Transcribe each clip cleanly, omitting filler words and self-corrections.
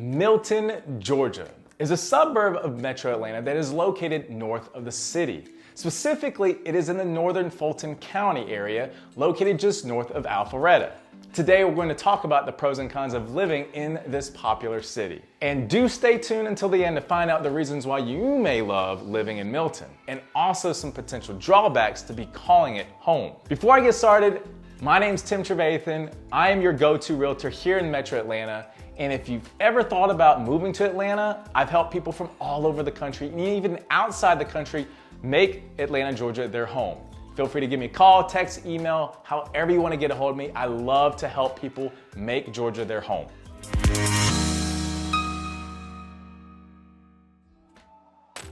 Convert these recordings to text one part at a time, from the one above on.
Milton, Georgia is a suburb of Metro Atlanta that is located north of the city. Specifically, it is in the northern Fulton County area, located just north of Alpharetta. Today, we're going to talk about the pros and cons of living in this popular city. And do stay tuned until the end to find out the reasons why you may love living in Milton, and also some potential drawbacks to be calling it home. Before I get started, my name's Tim Trevathan. I am your go-to realtor here in Metro Atlanta. And if you've ever thought about moving to Atlanta, I've helped people from all over the country, and even outside the country, make Atlanta, Georgia their home. Feel free to give me a call, text, email, however you want to get a hold of me. I love to help people make Georgia their home.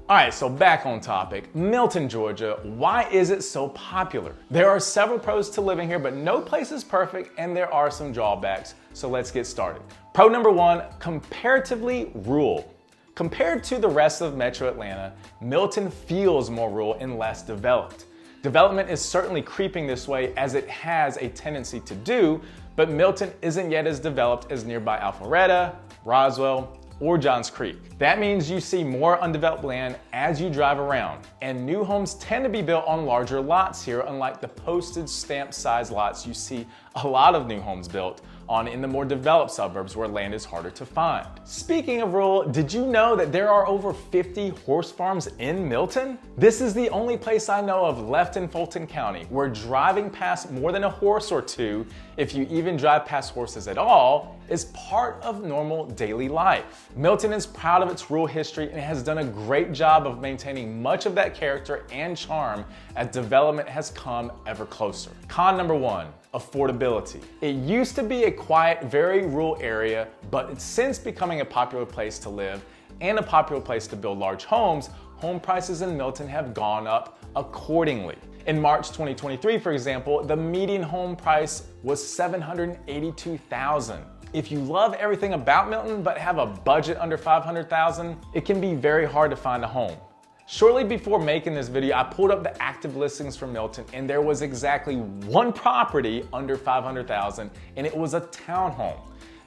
All right, so back on topic, Milton, Georgia. Why is it so popular? There are several pros to living here, but no place is perfect, and there are some drawbacks. So let's get started. Pro number one, comparatively rural. Compared to the rest of Metro Atlanta, Milton feels more rural and less developed. Development is certainly creeping this way, as it has a tendency to do, but Milton isn't yet as developed as nearby Alpharetta, Roswell, or Johns Creek. That means you see more undeveloped land as you drive around, and new homes tend to be built on larger lots here, unlike the postage stamp size lots you see a lot of new homes built on in the more developed suburbs where land is harder to find. Speaking of rural, did you know that there are over 50 horse farms in Milton? This is the only place I know of left in Fulton County where driving past more than a horse or two, if you even drive past horses at all, is part of normal daily life. Milton is proud of its rural history and has done a great job of maintaining much of that character and charm as development has come ever closer. Con number one, affordability. It used to be a quiet, very rural area, but it's since becoming a popular place to live and a popular place to build large homes, home prices in Milton have gone up accordingly. In March 2023, for example, the median home price was $782,000. If you love everything about Milton but have a budget under $500,000, it can be very hard to find a home. Shortly before making this video, I pulled up the active listings for Milton, and there was exactly one property under $500,000, and it was a townhome.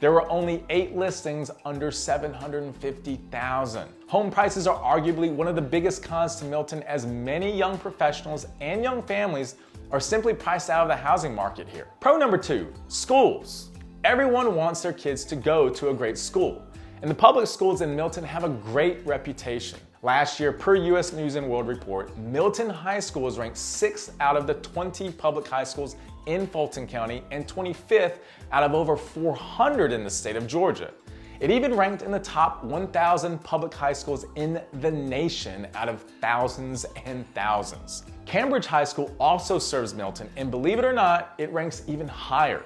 There were only 8 listings under $750,000. Home prices are arguably one of the biggest cons to Milton, as many young professionals and young families are simply priced out of the housing market here. Pro number two, schools. Everyone wants their kids to go to a great school, and the public schools in Milton have a great reputation. Last year, per US News and World Report, Milton High School was ranked 6th out of the 20 public high schools in Fulton County and 25th out of over 400 in the state of Georgia. It even ranked in the top 1,000 public high schools in the nation out of thousands and thousands. Cambridge High School also serves Milton, and believe it or not, it ranks even higher.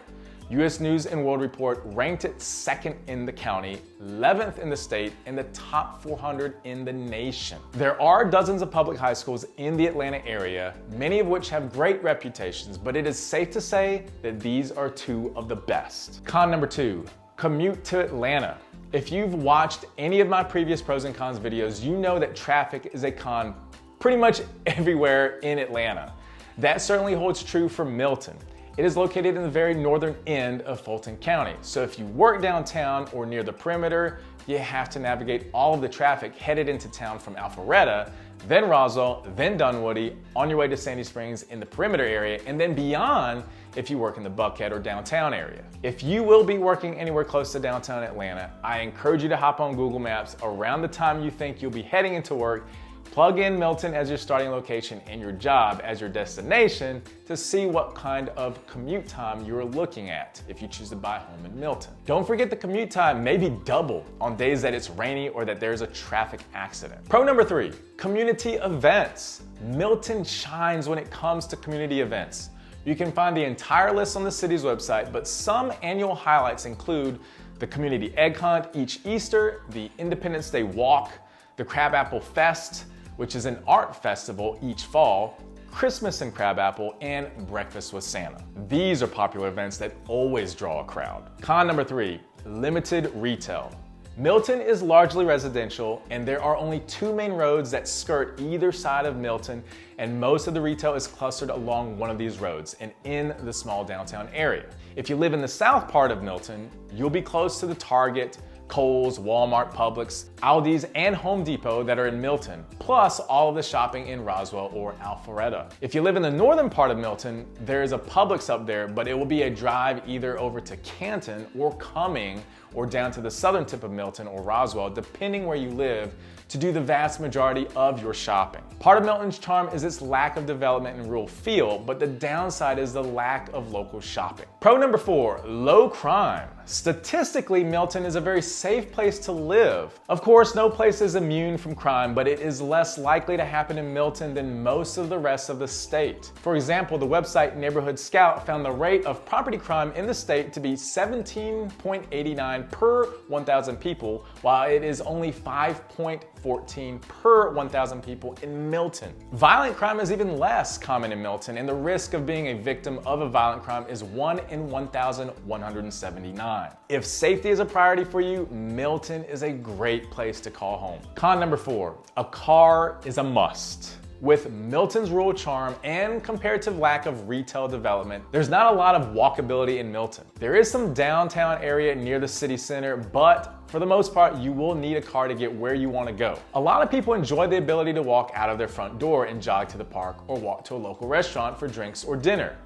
US News and World Report ranked it 2nd in the county, 11th in the state, and the top 400 in the nation. There are dozens of public high schools in the Atlanta area, many of which have great reputations, but it is safe to say that these are 2 of the best. Con number 2, commute to Atlanta. If you've watched any of my previous pros and cons videos, you know that traffic is a con pretty much everywhere in Atlanta. That certainly holds true for Milton. It is located in the very northern end of Fulton County. So if you work downtown or near the perimeter, you have to navigate all of the traffic headed into town from Alpharetta, then Roswell, then Dunwoody, on your way to Sandy Springs in the perimeter area, and then beyond if you work in the Buckhead or downtown area. If you will be working anywhere close to downtown Atlanta, I encourage you to hop on Google Maps around the time you think you'll be heading into work. Plug in Milton as your starting location and your job as your destination to see what kind of commute time you're looking at if you choose to buy a home in Milton. Don't forget the commute time may be double on days that it's rainy or that there's a traffic accident. Pro number 3, community events. Milton shines when it comes to community events. You can find the entire list on the city's website, but some annual highlights include the Community Egg Hunt each Easter, the Independence Day Walk, the Crabapple Fest, which is an art festival each fall, Christmas in Crabapple, and Breakfast with Santa. These are popular events that always draw a crowd. Con number 3, limited retail. Milton is largely residential, and there are only 2 main roads that skirt either side of Milton, and most of the retail is clustered along one of these roads and in the small downtown area. If you live in the south part of Milton, you'll be close to the Target, Kohl's, Walmart, Publix, Aldi's, and Home Depot that are in Milton, plus all of the shopping in Roswell or Alpharetta. If you live in the northern part of Milton, there is a Publix up there, but it will be a drive either over to Canton or Cumming or down to the southern tip of Milton or Roswell, depending where you live, to do the vast majority of your shopping. Part of Milton's charm is its lack of development and rural feel, but the downside is the lack of local shopping. Pro number 4, low crime. Statistically, Milton is a very safe place to live. Of course, no place is immune from crime, but it is less likely to happen in Milton than most of the rest of the state. For example, the website Neighborhood Scout found the rate of property crime in the state to be 17.89 per 1,000 people, while it is only 5.14 per 1,000 people in Milton. Violent crime is even less common in Milton, and the risk of being a victim of a violent crime is 1 in 1,179. If safety is a priority for you, Milton is a great place to call home. Con number 4, a car is a must. With Milton's rural charm and comparative lack of retail development, there's not a lot of walkability in Milton. There is some downtown area near the city center, but for the most part, you will need a car to get where you want to go. A lot of people enjoy the ability to walk out of their front door and jog to the park or walk to a local restaurant for drinks or dinner.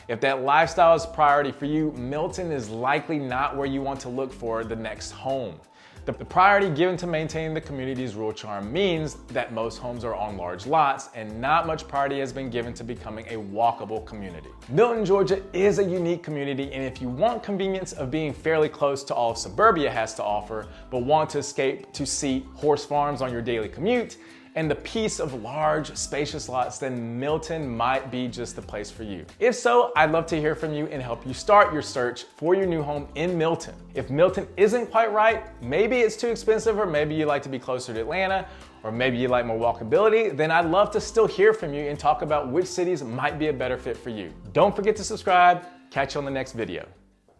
If that lifestyle is priority for you, Milton is likely not where you want to look for the next home. The priority given to maintaining the community's rural charm means that most homes are on large lots and not much priority has been given to becoming a walkable community. Milton, Georgia is a unique community, and if you want convenience of being fairly close to all suburbia has to offer, but want to escape to see horse farms on your daily commute, and the peace of large, spacious lots, then Milton might be just the place for you. If so, I'd love to hear from you and help you start your search for your new home in Milton. If Milton isn't quite right, maybe it's too expensive, or maybe you like to be closer to Atlanta, or maybe you like more walkability, then I'd love to still hear from you and talk about which cities might be a better fit for you. Don't forget to subscribe. Catch you on the next video.